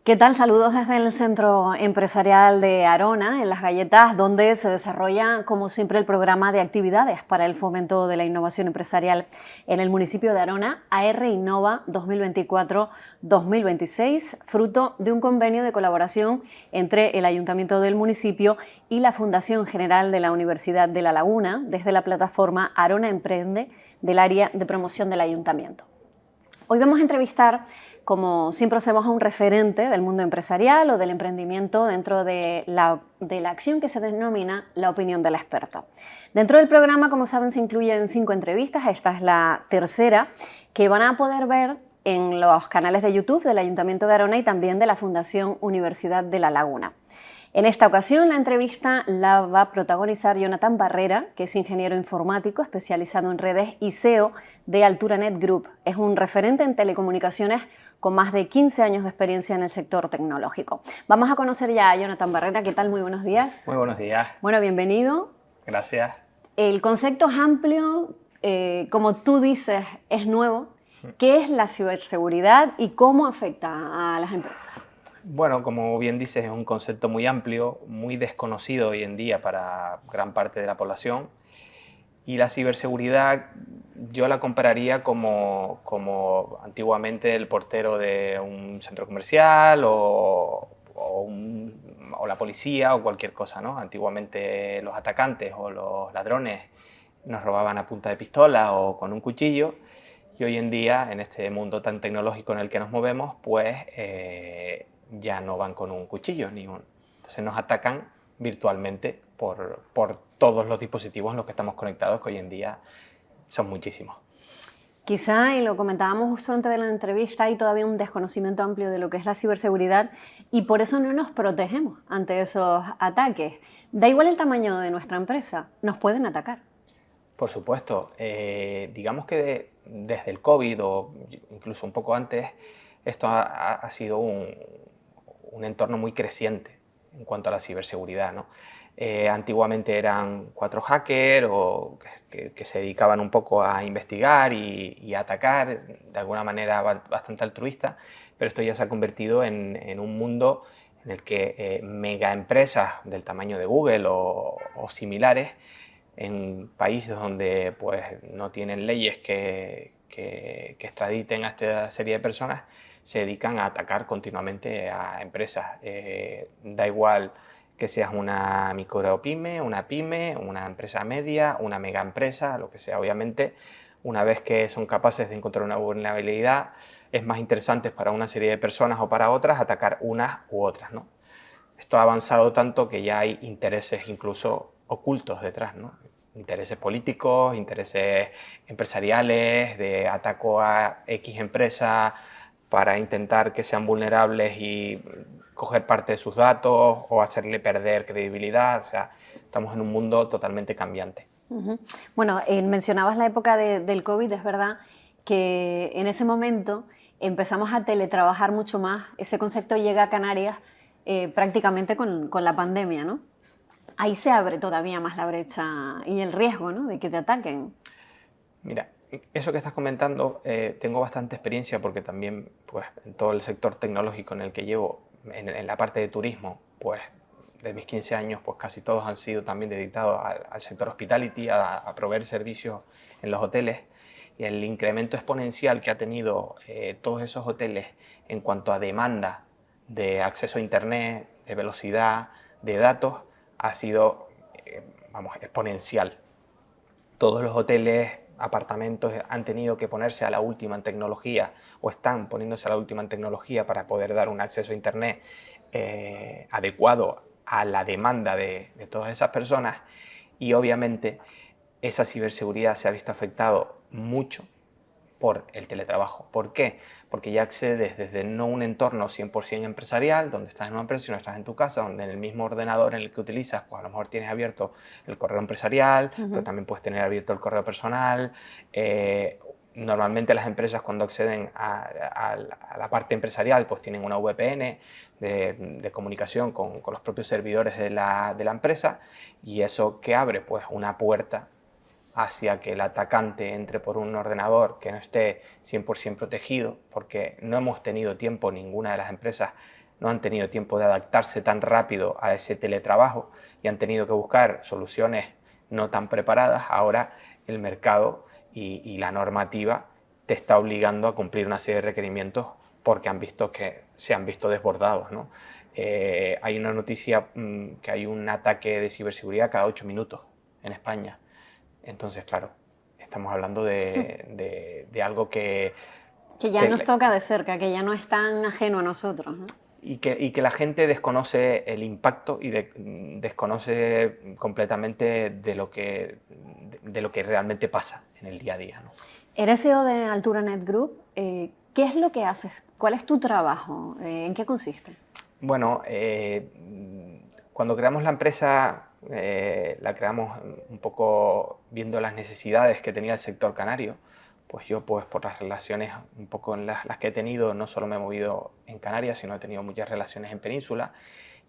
¿Qué tal? Saludos desde el Centro Empresarial de Arona, en Las Galletas, donde se desarrolla, como siempre, el programa de actividades para el fomento de la innovación empresarial en el municipio de Arona, AR Innova 2024-2026, fruto de un convenio de colaboración entre el Ayuntamiento del municipio y la Fundación General de la Universidad de La Laguna, desde la plataforma Arona Emprende del área de promoción del Ayuntamiento. Hoy vamos a entrevistar, como siempre hacemos, a un referente del mundo empresarial o del emprendimiento dentro de la acción que se denomina la opinión del experto. Dentro del programa, como saben, se incluyen 5 entrevistas, esta es la tercera, que van a poder ver en los canales de YouTube del Ayuntamiento de Arona y también de la Fundación Universidad de La Laguna. En esta ocasión, la entrevista la va a protagonizar Jonathan Barrera, que es ingeniero informático especializado en redes y CEO de Alturanet Group. Es un referente en telecomunicaciones con más de 15 años de experiencia en el sector tecnológico. Vamos a conocer ya a Jonathan Barrera. ¿Qué tal? Muy buenos días. Muy buenos días. Bueno, bienvenido. Gracias. El concepto es amplio, como tú dices, es nuevo. ¿Qué es la ciberseguridad y cómo afecta a las empresas? Bueno, como bien dices, es un concepto muy amplio, muy desconocido hoy en día para gran parte de la población. Y la ciberseguridad yo la compararía como antiguamente el portero de un centro comercial o la policía o cualquier cosa, ¿no? Antiguamente los atacantes o los ladrones nos robaban a punta de pistola o con un cuchillo. Y hoy en día, en este mundo tan tecnológico en el que nos movemos, pues ya no van con un cuchillo. Entonces nos atacan virtualmente por todos los dispositivos en los que estamos conectados, que hoy en día son muchísimos. Quizá, y lo comentábamos justo antes de la entrevista, hay todavía un desconocimiento amplio de lo que es la ciberseguridad y por eso no nos protegemos ante esos ataques. Da igual el tamaño de nuestra empresa, nos pueden atacar. Por supuesto. Digamos que desde el COVID o incluso un poco antes, esto ha sido un entorno muy creciente en cuanto a la ciberseguridad, ¿no? Antiguamente eran 4 hackers o que se dedicaban un poco a investigar y a atacar de alguna manera bastante altruista, pero esto ya se ha convertido en un mundo en el que mega empresas del tamaño de Google o similares, en países donde pues, no tienen leyes que extraditen a esta serie de personas, se dedican a atacar continuamente a empresas. Da igual que seas una micropyme, una empresa media, una mega empresa, lo que sea. Obviamente, una vez que son capaces de encontrar una vulnerabilidad, es más interesante para una serie de personas o para otras atacar unas u otras, ¿no? Esto ha avanzado tanto que ya hay intereses incluso ocultos detrás, ¿no? Intereses políticos, intereses empresariales, de ataco a X empresa para intentar que sean vulnerables y coger parte de sus datos o hacerle perder credibilidad. O sea, estamos en un mundo totalmente cambiante. Bueno, mencionabas la época del COVID, es verdad que en ese momento empezamos a teletrabajar mucho más. Ese concepto llega a Canarias prácticamente con la pandemia, ¿no? Ahí se abre todavía más la brecha y el riesgo, ¿no?, de que te ataquen. Mira, eso que estás comentando, tengo bastante experiencia porque también pues, en todo el sector tecnológico en el que llevo, en la parte de turismo, pues de mis 15 años, pues casi todos han sido también dedicados al sector hospitality, a proveer servicios en los hoteles. Y el incremento exponencial que ha tenido todos esos hoteles en cuanto a demanda de acceso a Internet, de velocidad, de datos, ha sido exponencial. Todos los hoteles, apartamentos han tenido que ponerse a la última en tecnología o están poniéndose a la última en tecnología para poder dar un acceso a Internet adecuado a la demanda de todas esas personas, y obviamente esa ciberseguridad se ha visto afectado mucho por el teletrabajo. ¿Por qué? Porque ya accedes desde no un entorno 100% empresarial, donde estás en una empresa, sino estás en tu casa, donde en el mismo ordenador en el que utilizas, pues a lo mejor tienes abierto el correo empresarial, pero también puedes tener abierto el correo personal. Normalmente las empresas, cuando acceden a la parte empresarial, pues tienen una VPN de comunicación con los propios servidores de la empresa, y eso ¿qué abre? Pues una puerta hacia que el atacante entre por un ordenador que no esté 100% protegido, porque no hemos tenido tiempo, ninguna de las empresas, no han tenido tiempo de adaptarse tan rápido a ese teletrabajo y han tenido que buscar soluciones no tan preparadas, ahora el mercado y la normativa te está obligando a cumplir una serie de requerimientos porque se han visto desbordados, ¿no? Hay una noticia que hay un ataque de ciberseguridad cada 8 minutos en España. Entonces, claro, estamos hablando de algo que ya nos toca de cerca, que ya no es tan ajeno a nosotros, ¿no? Y que la gente desconoce el impacto y desconoce completamente de lo que realmente pasa en el día a día, ¿no? Eres CEO de Alturanet Group. ¿Qué es lo que haces? ¿Cuál es tu trabajo? ¿En qué consiste? Bueno, cuando creamos la empresa, la creamos un poco viendo las necesidades que tenía el sector canario. Pues yo, pues por las relaciones un poco en las que he tenido, no solo me he movido en Canarias, sino he tenido muchas relaciones en Península,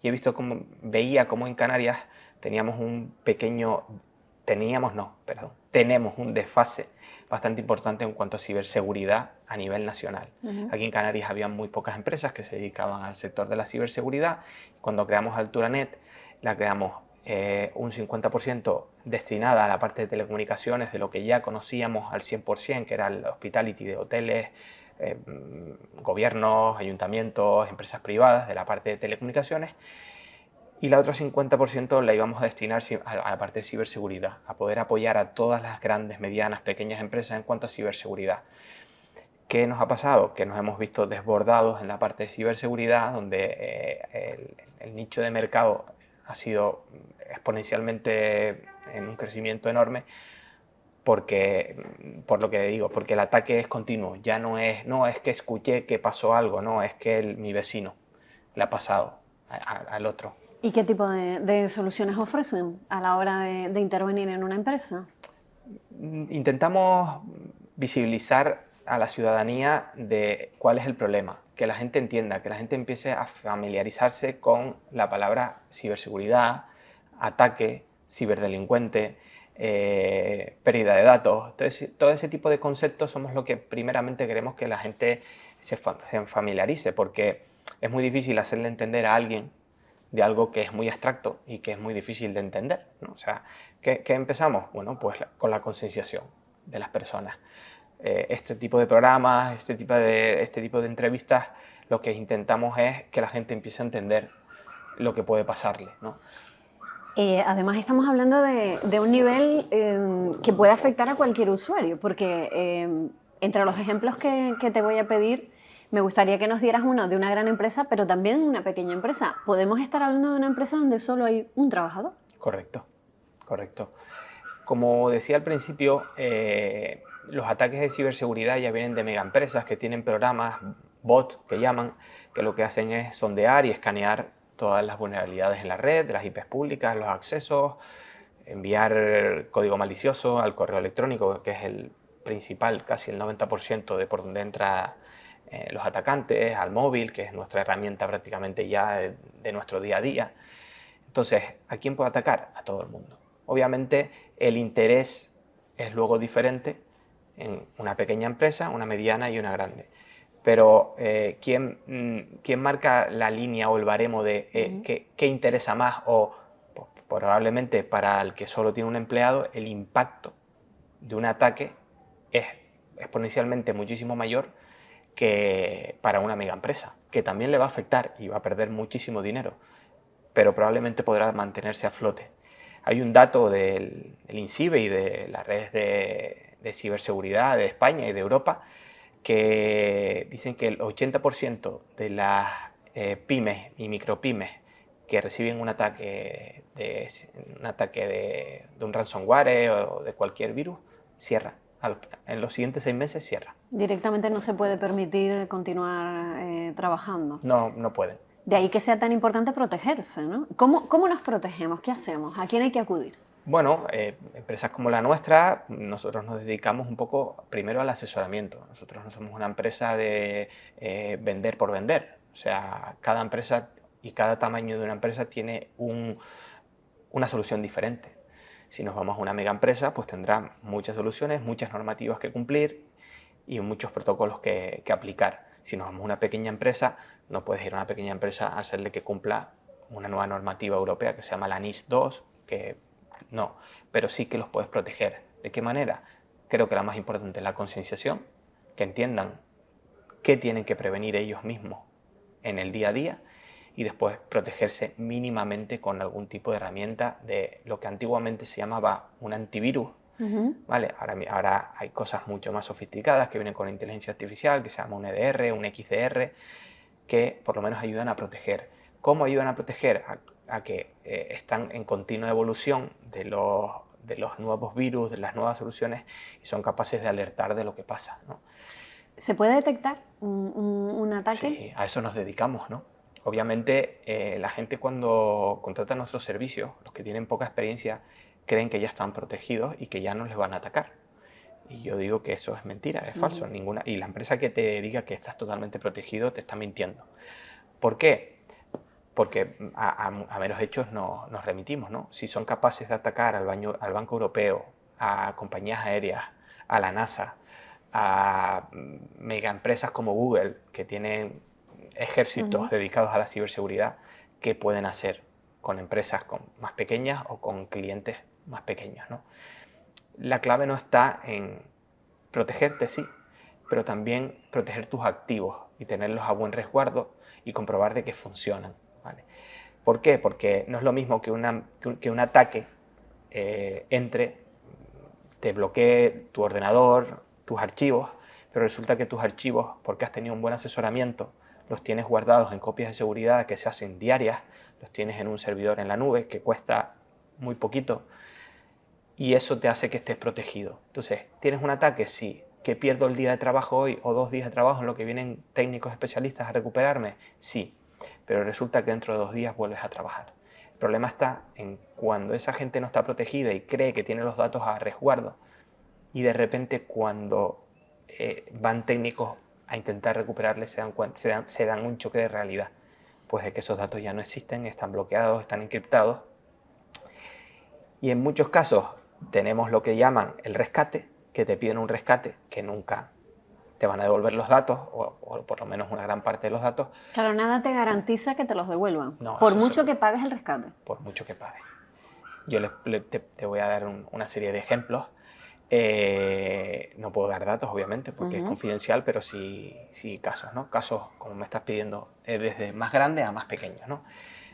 y he visto veía cómo en Canarias tenemos tenemos un desfase bastante importante en cuanto a ciberseguridad a nivel nacional. Aquí en Canarias había muy pocas empresas que se dedicaban al sector de la ciberseguridad. Cuando creamos Alturanet, la creamos un 50% destinada a la parte de telecomunicaciones, de lo que ya conocíamos al 100%, que era el hospitality de hoteles, gobiernos, ayuntamientos, empresas privadas, de la parte de telecomunicaciones. Y la otra 50% la íbamos a destinar a la parte de ciberseguridad, a poder apoyar a todas las grandes, medianas, pequeñas empresas en cuanto a ciberseguridad. ¿Qué nos ha pasado? Que nos hemos visto desbordados en la parte de ciberseguridad, donde el nicho de mercado ha sido exponencialmente en un crecimiento enorme, por lo que digo, porque el ataque es continuo. Ya no es que escuché que pasó algo, no, es que mi vecino le ha pasado al otro. ¿Y qué tipo de soluciones ofrecen a la hora de intervenir en una empresa? Intentamos visibilizar a la ciudadanía de cuál es el problema, que la gente entienda, que la gente empiece a familiarizarse con la palabra ciberseguridad, ataque, ciberdelincuente, pérdida de datos. Entonces, todo ese tipo de conceptos somos lo que primeramente queremos que la gente se familiarice, porque es muy difícil hacerle entender a alguien de algo que es muy abstracto y que es muy difícil de entender, ¿no? O sea, ¿qué empezamos? Bueno, pues con la concienciación de las personas. Este tipo de programas, este tipo de entrevistas, lo que intentamos es que la gente empiece a entender lo que puede pasarle, ¿no? Además estamos hablando de un nivel que puede afectar a cualquier usuario, porque entre los ejemplos que te voy a pedir, me gustaría que nos dieras uno de una gran empresa, pero también una pequeña empresa. ¿Podemos estar hablando de una empresa donde solo hay un trabajador? Correcto, correcto. Como decía al principio, los ataques de ciberseguridad ya vienen de megaempresas que tienen programas, bots que llaman, que lo que hacen es sondear y escanear todas las vulnerabilidades en la red, de las IPs públicas, los accesos, enviar código malicioso al correo electrónico, que es el principal, casi el 90% de por donde entran los atacantes, al móvil, que es nuestra herramienta prácticamente ya de nuestro día a día. Entonces, ¿a quién puede atacar? A todo el mundo. Obviamente, el interés es luego diferente en una pequeña empresa, una mediana y una grande. Pero ¿quién marca la línea o el baremo de qué interesa más? O pues, probablemente para el que solo tiene un empleado, el impacto de un ataque es exponencialmente muchísimo mayor que para una mega empresa, que también le va a afectar y va a perder muchísimo dinero, pero probablemente podrá mantenerse a flote. Hay un dato del INCIBE y de las redes de ciberseguridad de España y de Europa que dicen que el 80% de las pymes y micropymes que reciben un ataque de un ransomware o de cualquier virus, cierran. En los siguientes 6 meses cierra. Directamente no se puede permitir continuar trabajando. No, no pueden. De ahí que sea tan importante protegerse, ¿no? ¿Cómo nos protegemos? ¿Qué hacemos? ¿A quién hay que acudir? Bueno, empresas como la nuestra, nosotros nos dedicamos un poco primero al asesoramiento. Nosotros no somos una empresa de vender por vender. O sea, cada empresa y cada tamaño de una empresa tiene una solución diferente. Si nos vamos a una mega empresa, pues tendrá muchas soluciones, muchas normativas que cumplir y muchos protocolos que aplicar. Si nos vamos a una pequeña empresa, no puedes ir a una pequeña empresa a hacerle que cumpla una nueva normativa europea que se llama la NIS2, que no, pero sí que los puedes proteger. ¿De qué manera? Creo que la más importante es la concienciación, que entiendan qué tienen que prevenir ellos mismos en el día a día y después protegerse mínimamente con algún tipo de herramienta de lo que antiguamente se llamaba un antivirus. ¿Vale? Ahora hay cosas mucho más sofisticadas que vienen con inteligencia artificial, que se llama un EDR, un XDR, que por lo menos ayudan a proteger. ¿Cómo ayudan a proteger? A que están en continua evolución de los nuevos virus, de las nuevas soluciones, y son capaces de alertar de lo que pasa, ¿no? ¿Se puede detectar un ataque? Sí, a eso nos dedicamos, ¿no? Obviamente, la gente cuando contrata nuestros servicios, los que tienen poca experiencia, creen que ya están protegidos y que ya no les van a atacar. Y yo digo que eso es mentira, es falso. Y la empresa que te diga que estás totalmente protegido te está mintiendo. ¿Por qué? Porque a meros hechos nos remitimos, ¿no? Si son capaces de atacar al Banco Europeo, a compañías aéreas, a la NASA, a mega empresas como Google, que tienen ejércitos dedicados a la ciberseguridad, ¿qué pueden hacer con empresas más pequeñas o con clientes más pequeños, ¿no? La clave no está en protegerte, sí, pero también proteger tus activos y tenerlos a buen resguardo y comprobar de que funcionan, ¿vale? ¿Por qué? Porque no es lo mismo que un ataque entre, te bloquee tu ordenador, tus archivos, pero resulta que tus archivos, porque has tenido un buen asesoramiento, los tienes guardados en copias de seguridad que se hacen diarias, los tienes en un servidor en la nube que cuesta muy poquito, y eso te hace que estés protegido. Entonces, ¿tienes un ataque? Sí. ¿Que pierdo el día de trabajo hoy o 2 días de trabajo en lo que vienen técnicos especialistas a recuperarme? Sí. Pero resulta que dentro de 2 días vuelves a trabajar. El problema está en cuando esa gente no está protegida y cree que tiene los datos a resguardo y de repente cuando van técnicos a intentar recuperarles se dan un choque de realidad. Pues de que esos datos ya no existen, están bloqueados, están encriptados. Y en muchos casos tenemos lo que llaman el rescate, que te piden un rescate que nunca te van a devolver los datos, o por lo menos una gran parte de los datos. Claro, nada te garantiza que te los devuelvan, No, por mucho que pagues el rescate. Por mucho que pagues. Yo te voy a dar una serie de ejemplos. No puedo dar datos, obviamente, porque es confidencial, pero sí casos, ¿no? Casos, como me estás pidiendo, desde más grandes a más pequeños, ¿no?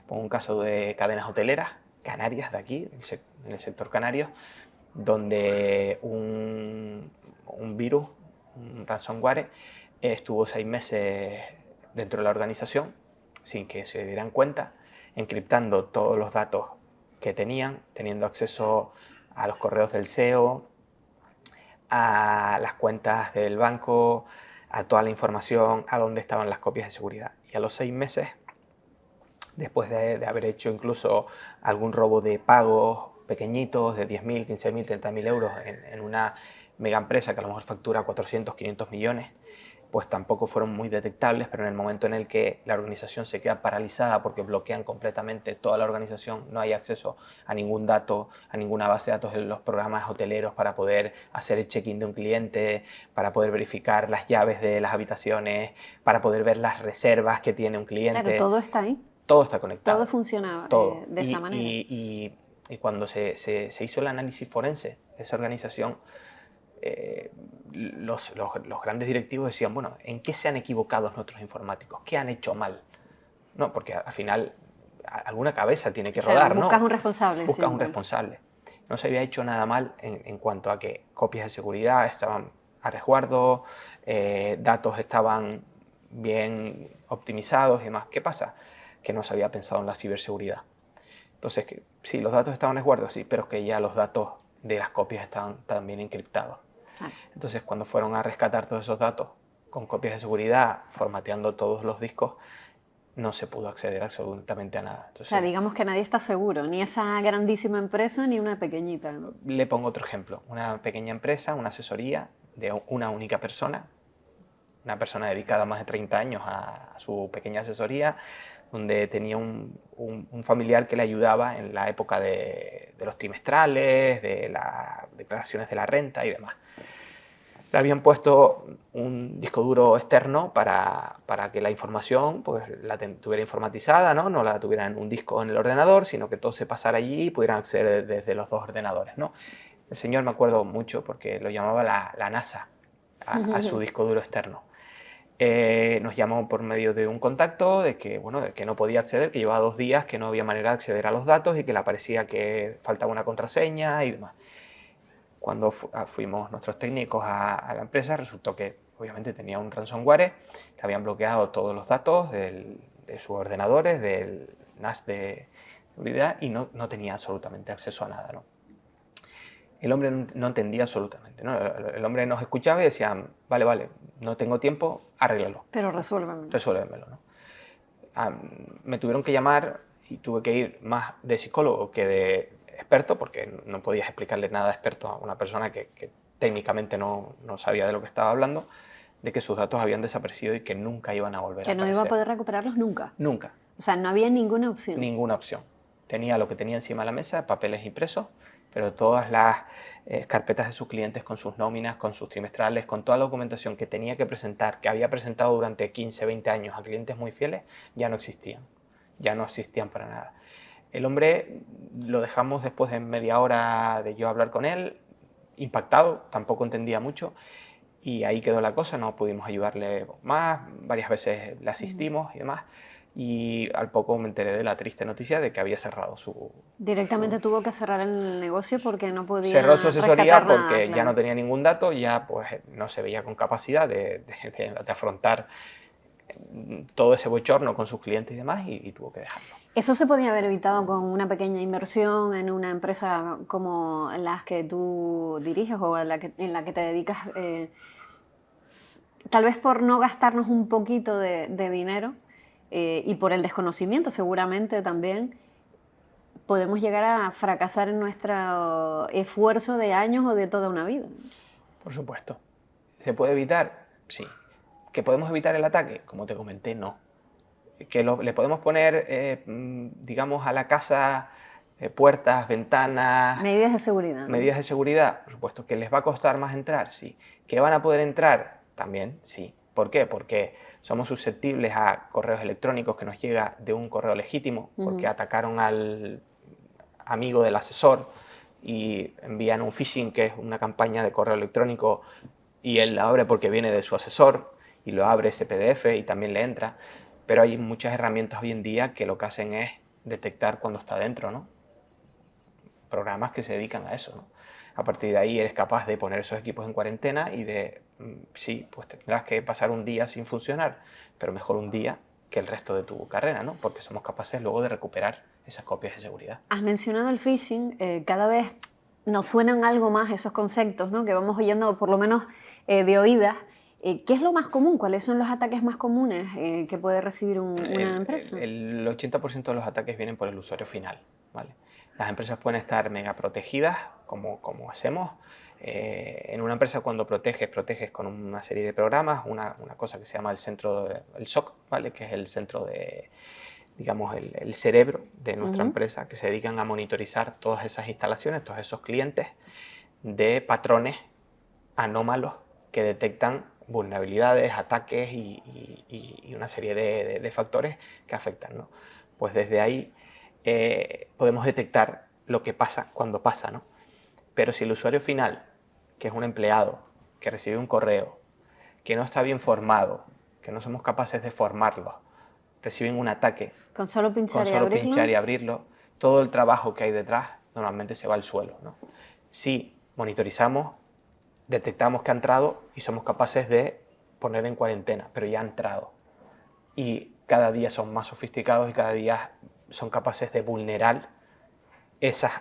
Pongo un caso de cadenas hoteleras, canarias de aquí, en el sector canario, donde un virus, un ransomware, estuvo 6 meses dentro de la organización sin que se dieran cuenta, encriptando todos los datos que tenían, teniendo acceso a los correos del SEO, a las cuentas del banco, a toda la información, a dónde estaban las copias de seguridad. Y a los 6 meses, después de haber hecho incluso algún robo de pagos pequeñitos de 10.000, 15.000, 30.000 euros en una mega empresa que a lo mejor factura 400, 500 millones, pues tampoco fueron muy detectables, pero en el momento en el que la organización se queda paralizada porque bloquean completamente toda la organización, no hay acceso a ningún dato, a ninguna base de datos de los programas hoteleros para poder hacer el check-in de un cliente, para poder verificar las llaves de las habitaciones, para poder ver las reservas que tiene un cliente. Claro, todo está ahí. Todo está conectado. Todo funcionaba de esa manera. Y cuando se hizo el análisis forense de esa organización, los grandes directivos decían, bueno, ¿en qué se han equivocado nuestros informáticos? ¿Qué han hecho mal? No, porque al final alguna cabeza tiene que rodar, ¿no? Buscas un responsable. Buscas un responsable. No se había hecho nada mal en cuanto a que copias de seguridad estaban a resguardo, datos estaban bien optimizados y demás. ¿Qué pasa? Que no se había pensado en la ciberseguridad. Entonces, sí, los datos estaban a resguardo, sí, pero que ya los datos de las copias estaban también encriptados. Entonces, cuando fueron a rescatar todos esos datos con copias de seguridad, formateando todos los discos, no se pudo acceder absolutamente a nada. Entonces, o sea, digamos que nadie está seguro, ni esa grandísima empresa ni una pequeñita. Le pongo otro ejemplo. Una pequeña empresa, una asesoría de una única persona, una persona dedicada a más de 30 años a su pequeña asesoría, donde tenía un familiar que le ayudaba en la época de los trimestrales, de las declaraciones de la renta y demás. Le habían puesto un disco duro externo para que la información pues, la tuviera informatizada, ¿no? No la tuviera en un disco en el ordenador, sino que todo se pasara allí y pudieran acceder desde los dos ordenadores, ¿no? El señor me acuerdo mucho porque lo llamaba la NASA a su disco duro externo. Nos llamó por medio de un contacto de que, bueno, de que no podía acceder, que llevaba 2 días, que no había manera de acceder a los datos y que le parecía que faltaba una contraseña y demás. Cuando fuimos nuestros técnicos a la empresa, resultó que obviamente tenía un ransomware, le habían bloqueado todos los datos de sus ordenadores, del NAS de seguridad y no tenía absolutamente acceso a nada, ¿no? El hombre no entendía absolutamente, ¿no? El hombre nos escuchaba y decía, vale, no tengo tiempo, arréglalo. Pero resuélvemelo. Resuélvemelo, ¿no? Me tuvieron que llamar y tuve que ir más de psicólogo que de experto, porque no podías explicarle nada de experto a una persona que técnicamente no sabía de lo que estaba hablando, de que sus datos habían desaparecido y que nunca iban a volver a Que no aparecer. iba a poder recuperarlos nunca. Nunca. O sea, no había ninguna opción. Ninguna opción. Tenía lo que tenía encima de la mesa, papeles impresos, pero todas las carpetas de sus clientes con sus nóminas, con sus trimestrales, con toda la documentación que tenía que presentar, que había presentado durante 15, 20 años a clientes muy fieles, ya no existían. Ya no existían para nada. El hombre lo dejamos después de media hora de yo hablar con él, impactado, tampoco entendía mucho, y ahí quedó la cosa, no pudimos ayudarle más, varias veces le asistimos y demás, y al poco me enteré de la triste noticia de que había cerrado Directamente tuvo que cerrar el negocio porque no podía cerró su asesoría rescatar porque nada, ya claro. no tenía ningún dato, ya pues no se veía con capacidad de afrontar todo ese bochorno con sus clientes y demás, y tuvo que dejarlo. Eso se podía haber evitado con una pequeña inversión en una empresa como las que tú diriges o en la que te dedicas, tal vez por no gastarnos un poquito de dinero y por el desconocimiento seguramente también, podemos llegar a fracasar en nuestro esfuerzo de años o de toda una vida. Por supuesto. ¿Se puede evitar? Sí. ¿Que podemos evitar el ataque? Como te comenté, no. ¿Que le podemos poner, digamos, a la casa puertas, ventanas, Medidas de seguridad, ¿no? medidas de seguridad? Por supuesto. ¿Que les va a costar más entrar? Sí. ¿Que van a poder entrar? También, sí. ¿Por qué? Porque somos susceptibles a correos electrónicos que nos llega de un correo legítimo, porque atacaron al amigo del asesor y envían un phishing, que es una campaña de correo electrónico, y él la abre porque viene de su asesor y lo abre ese PDF y también le entra. Pero hay muchas herramientas hoy en día que lo que hacen es detectar cuando está dentro, ¿no? Programas que se dedican a eso, ¿no? A partir de ahí eres capaz de poner esos equipos en cuarentena y de, sí, pues tendrás que pasar un día sin funcionar, pero mejor un día que el resto de tu carrera, ¿no? Porque somos capaces luego de recuperar esas copias de seguridad. Has mencionado el phishing, cada vez nos suenan algo más esos conceptos, ¿no? Que vamos oyendo por lo menos de oídas. ¿Qué es lo más común? ¿Cuáles son los ataques más comunes que puede recibir una empresa? El 80% de los ataques vienen por el usuario final, ¿vale? Las empresas pueden estar mega protegidas, como hacemos. En una empresa, cuando proteges con una serie de programas, una cosa que se llama el SOC, ¿vale? Que es el centro de, digamos, el cerebro de nuestra empresa, que se dedican a monitorizar todas esas instalaciones, todos esos clientes, de patrones anómalos que detectan vulnerabilidades, ataques y una serie de factores que afectan, ¿no? Pues desde ahí podemos detectar lo que pasa cuando pasa, ¿no? Pero si el usuario final, que es un empleado, que recibe un correo, que no está bien formado, que no somos capaces de formarlo, reciben un ataque, Con solo pinchar, pinchar y abrirlo, todo el trabajo que hay detrás normalmente se va al suelo, ¿no? Si monitorizamos, detectamos que ha entrado y somos capaces de poner en cuarentena, pero ya ha entrado. Y cada día son más sofisticados y cada día son capaces de vulnerar esas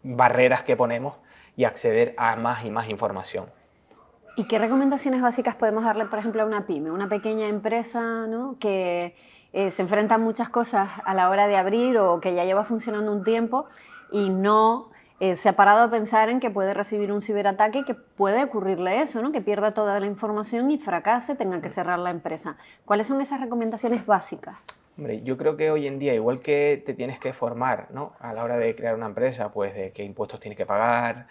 barreras que ponemos y acceder a más y más información. ¿Y qué recomendaciones básicas podemos darle, por ejemplo, a una pyme, una pequeña empresa, ¿no? Que se enfrenta a muchas cosas a la hora de abrir o que ya lleva funcionando un tiempo y no se ha parado a pensar en que puede recibir un ciberataque y que puede ocurrirle eso, ¿no? Que pierda toda la información y fracase, tenga que cerrar la empresa? ¿Cuáles son esas recomendaciones básicas? Hombre, yo creo que hoy en día, igual que te tienes que formar, ¿no? A la hora de crear una empresa, pues de qué impuestos tienes que pagar,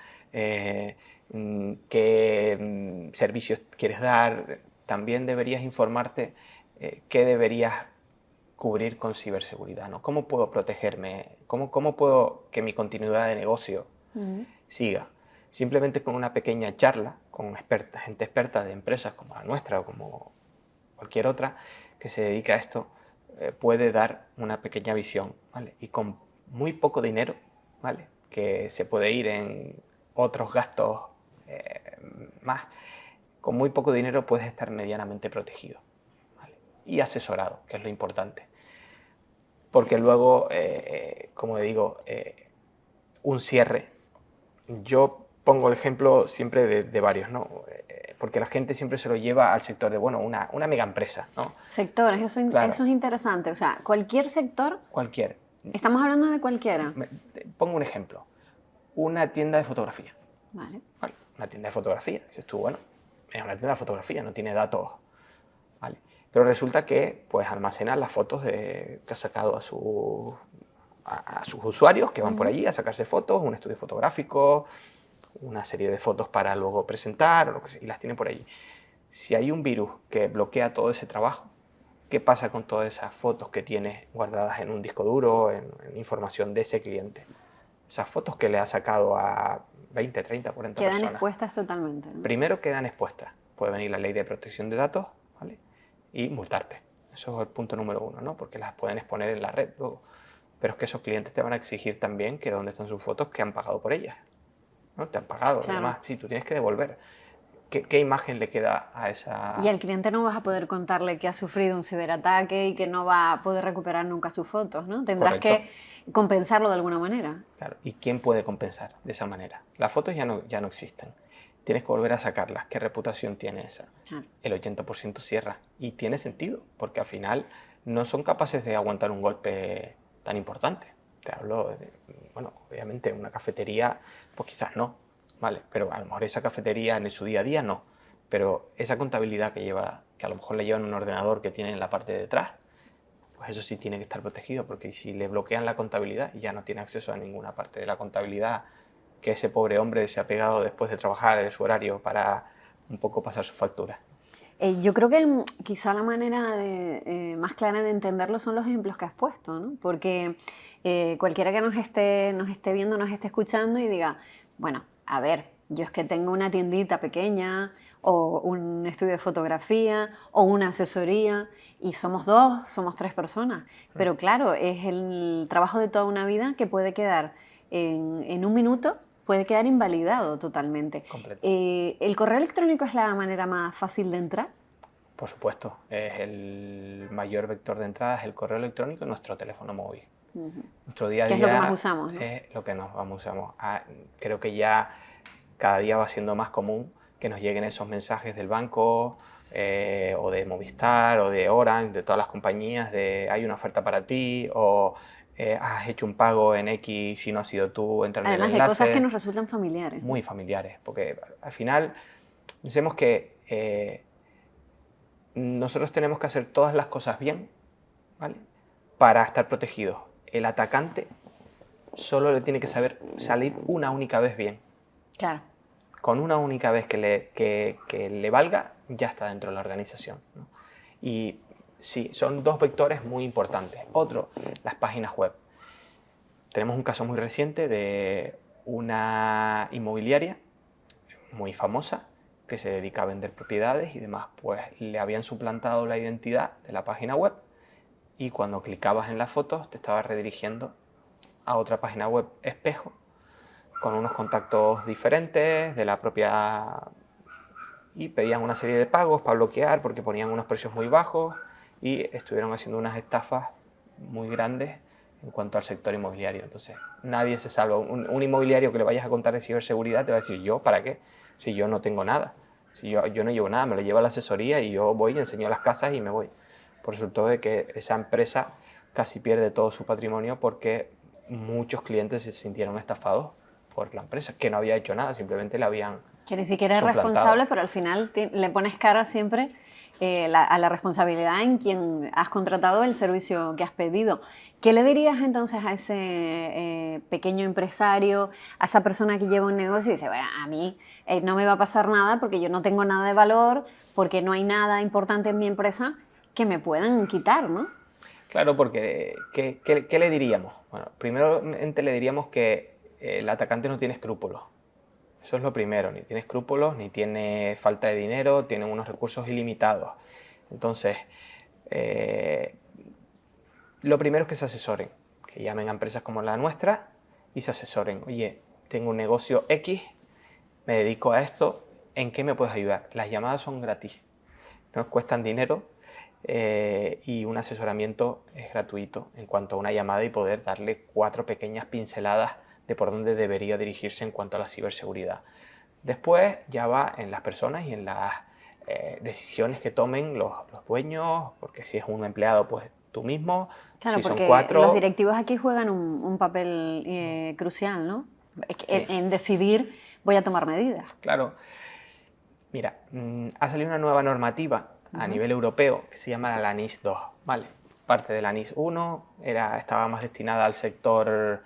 qué servicios quieres dar. También deberías informarte qué deberías cubrir con ciberseguridad, ¿no? ¿Cómo puedo protegerme? ¿Cómo puedo que mi continuidad de negocio siga? Simplemente con una pequeña charla con gente experta de empresas como la nuestra o como cualquier otra que se dedica a esto, puede dar una pequeña visión, ¿vale? Y con muy poco dinero, ¿vale? Que se puede ir en otros gastos más, con muy poco dinero puedes estar medianamente protegido, ¿vale? Y asesorado, que es lo importante. Porque luego, como digo, un cierre, yo pongo el ejemplo siempre de varios, ¿no? Porque la gente siempre se lo lleva al sector de, bueno, una mega empresa, ¿no? Sectores, Claro. eso es interesante. O sea, cualquier sector. Cualquier. Estamos hablando de cualquiera. Pongo un ejemplo. Una tienda de fotografía. Vale. Vale, una tienda de fotografía. Dices tú, bueno, es una tienda de fotografía, no tiene datos. Vale. Pero resulta que pues almacena las fotos que ha sacado a sus usuarios que van por allí a sacarse fotos, un estudio fotográfico, una serie de fotos para luego presentar, o lo que sea, y las tiene por allí. Si hay un virus que bloquea todo ese trabajo, ¿qué pasa con todas esas fotos que tienes guardadas en un disco duro, en información de ese cliente? Esas fotos que le ha sacado a 20, 30, 40 quedan personas. Quedan expuestas totalmente, ¿no? Primero quedan expuestas. Puede venir la ley de protección de datos, ¿vale? Y multarte. Eso es el punto número 1, ¿no? Porque las pueden exponer en la red luego. Pero es que esos clientes te van a exigir también que dónde están sus fotos, que han pagado por ellas, ¿no? Te han pagado, claro. Además, sí, tú tienes que devolver. ¿Qué imagen le queda a esa...? Y al cliente no vas a poder contarle que ha sufrido un ciberataque y que no va a poder recuperar nunca sus fotos, ¿no? Tendrás Correcto. que compensarlo de alguna manera. Claro. ¿Y quién puede compensar de esa manera? Las fotos ya no existen. Tienes que volver a sacarlas. ¿Qué reputación tiene esa? Claro. El 80% cierra. Y tiene sentido, porque al final no son capaces de aguantar un golpe tan importante. Te hablo de, bueno, obviamente una cafetería, pues quizás no, ¿vale? Pero a lo mejor esa cafetería en su día a día no. Pero esa contabilidad que lleva, que a lo mejor le llevan un ordenador que tiene en la parte de detrás, pues eso sí tiene que estar protegido, porque si le bloquean la contabilidad, ya no tiene acceso a ninguna parte de la contabilidad que ese pobre hombre se ha pegado después de trabajar de su horario para un poco pasar su factura. Yo creo que quizá la manera más clara de entenderlo son los ejemplos que has puesto, ¿no? Porque cualquiera que nos esté viendo, nos esté escuchando y diga, bueno, a ver, yo es que tengo una tiendita pequeña o un estudio de fotografía o una asesoría y somos 2, somos 3 personas. Pero claro, es el trabajo de toda una vida que puede quedar en un minuto, puede quedar invalidado totalmente. ¿El correo electrónico es la manera más fácil de entrar? Por supuesto, es el mayor vector de entrada, es el correo electrónico y nuestro teléfono móvil. Nuestro día a día ¿Qué es lo que más usamos, ¿no? Es lo que nos usamos. Creo que ya cada día va siendo más común que nos lleguen esos mensajes del banco o de Movistar o de Orange, de todas las compañías, de hay una oferta para ti o has hecho un pago en X, si no has sido tú, entra en el enlace. Además, de cosas que nos resultan familiares. Muy familiares, porque al final pensemos que nosotros tenemos que hacer todas las cosas bien, ¿vale? Para estar protegidos. El atacante solo le tiene que saber salir una única vez bien. Claro. Con una única vez que le valga, ya está dentro de la organización, ¿no? Y sí, son 2 vectores muy importantes. Otro, las páginas web. Tenemos un caso muy reciente de una inmobiliaria muy famosa que se dedica a vender propiedades y demás. Pues le habían suplantado la identidad de la página web y cuando clicabas en las fotos te estaba redirigiendo a otra página web espejo con unos contactos diferentes de la propia... y pedían una serie de pagos para bloquear porque ponían unos precios muy bajos y estuvieron haciendo unas estafas muy grandes en cuanto al sector inmobiliario. Entonces, nadie se salva. Un inmobiliario que le vayas a contar de ciberseguridad te va a decir, ¿yo para qué? Si yo no tengo nada. Si yo no llevo nada, me lo lleva la asesoría y yo voy, enseño las casas y me voy. Por resultado de que esa empresa casi pierde todo su patrimonio porque muchos clientes se sintieron estafados por la empresa, que no había hecho nada, simplemente le habían que ni siquiera es suplantado. responsable, pero al final le pones cara siempre a la responsabilidad en quien has contratado el servicio que has pedido. ¿Qué le dirías entonces a ese pequeño empresario, a esa persona que lleva un negocio y dice, bueno, a mí no me va a pasar nada porque yo no tengo nada de valor, porque no hay nada importante en mi empresa que me puedan quitar, ¿no? Claro, porque ¿qué le diríamos? Bueno, primeramente le diríamos que el atacante no tiene escrúpulos. Eso es lo primero, ni tiene escrúpulos, ni tiene falta de dinero, tiene unos recursos ilimitados. Entonces, lo primero es que se asesoren, que llamen a empresas como la nuestra y se asesoren. Oye, tengo un negocio X, me dedico a esto, ¿en qué me puedes ayudar? Las llamadas son gratis, no cuestan dinero y un asesoramiento es gratuito en cuanto a una llamada y poder darle 4 pequeñas pinceladas de por dónde debería dirigirse en cuanto a la ciberseguridad. Después ya va en las personas y en las decisiones que tomen los dueños, porque si es un empleado, pues tú mismo. Claro, Si son porque 4... los directivos aquí juegan un papel crucial, ¿no? Sí. En decidir, voy a tomar medidas. Claro. Mira, ha salido una nueva normativa a nivel europeo que se llama la NIS 2, ¿vale? Parte de la NIS 1 estaba más destinada al sector,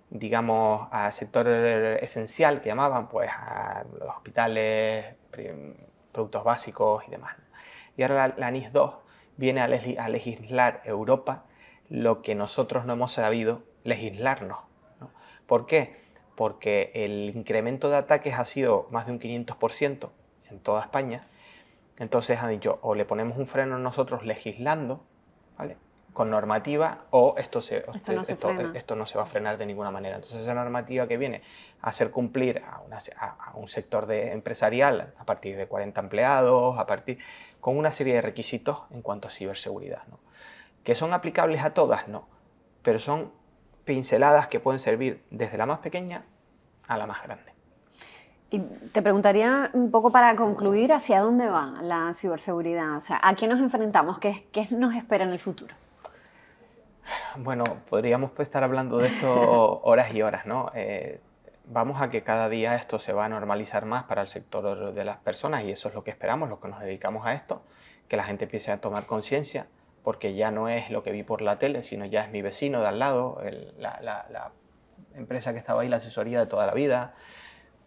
digamos, al sector esencial que llamaban, pues a los hospitales, productos básicos y demás. Y ahora la NIS 2 viene a legislar Europa lo que nosotros no hemos sabido legislarnos, ¿no? ¿Por qué? Porque el incremento de ataques ha sido más de un 500% en toda España. Entonces han dicho, o le ponemos un freno nosotros legislando, ¿vale?, con normativa, o esto no se va a frenar de ninguna manera. Entonces esa normativa que viene a hacer cumplir a un sector empresarial a partir de 40 empleados, con una serie de requisitos en cuanto a ciberseguridad, ¿no? ¿Que son aplicables a todas? No, pero son pinceladas que pueden servir desde la más pequeña a la más grande. Y te preguntaría un poco para concluir, ¿hacia dónde va la ciberseguridad? O sea, ¿a qué nos enfrentamos? ¿Qué nos espera en el futuro? Bueno, podríamos estar hablando de esto horas y horas, ¿no? Vamos a que cada día esto se va a normalizar más para el sector de las personas y eso es lo que esperamos, los que nos dedicamos a esto, que la gente empiece a tomar conciencia, porque ya no es lo que vi por la tele, sino ya es mi vecino de al lado, la empresa que estaba ahí, la asesoría de toda la vida.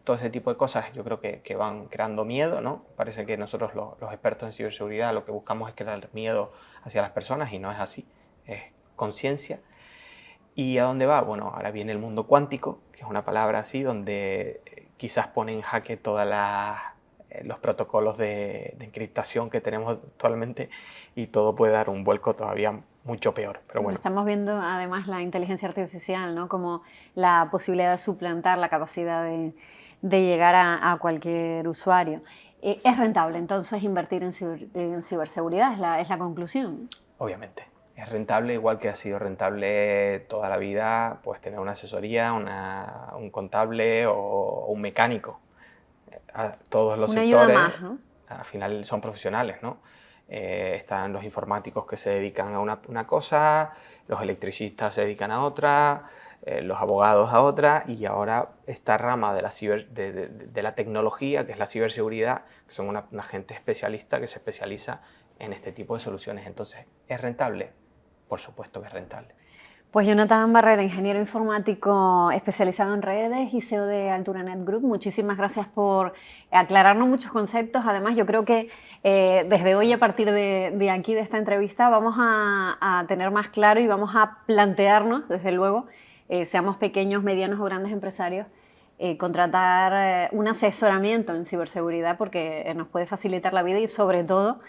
Todo ese tipo de cosas yo creo que van creando miedo, ¿no? Parece que nosotros los expertos en ciberseguridad lo que buscamos es crear miedo hacia las personas y no es así, es conciencia. ¿Y a dónde va? Bueno, ahora viene el mundo cuántico, que es una palabra así, donde quizás pone en jaque todos los protocolos de encriptación que tenemos actualmente y todo puede dar un vuelco todavía mucho peor. Pero bueno. Estamos viendo además la inteligencia artificial, ¿no?, como la posibilidad de suplantar la capacidad de llegar a cualquier usuario. ¿Es rentable entonces invertir en ciberseguridad? Es la conclusión. Obviamente. Es rentable, igual que ha sido rentable toda la vida, pues tener una asesoría, un contable o un mecánico. A todos los sectores, más, ¿no?, al final son profesionales, ¿no? Están los informáticos que se dedican a una cosa, los electricistas se dedican a otra, los abogados a otra, y ahora esta rama de la tecnología, que es la ciberseguridad, que son una gente especialista que se especializa en este tipo de soluciones. Entonces, ¿es rentable? Por supuesto que es rentable. Pues Jonathan Barrera, ingeniero informático especializado en redes y CEO de AlturaNet Group, muchísimas gracias por aclararnos muchos conceptos. Además, yo creo que desde hoy, a partir de aquí, de esta entrevista, vamos a tener más claro y vamos a plantearnos, desde luego, seamos pequeños, medianos o grandes empresarios, contratar un asesoramiento en ciberseguridad porque nos puede facilitar la vida y, sobre todo,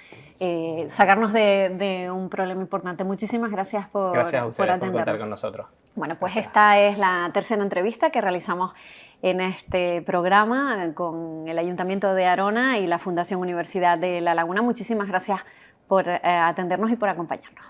sacarnos de un problema importante. Muchísimas gracias por atendernos. Por contar con nosotros. Bueno, pues esta es la tercera entrevista que realizamos en este programa con el Ayuntamiento de Arona y la Fundación Universidad de La Laguna. Muchísimas gracias por atendernos y por acompañarnos.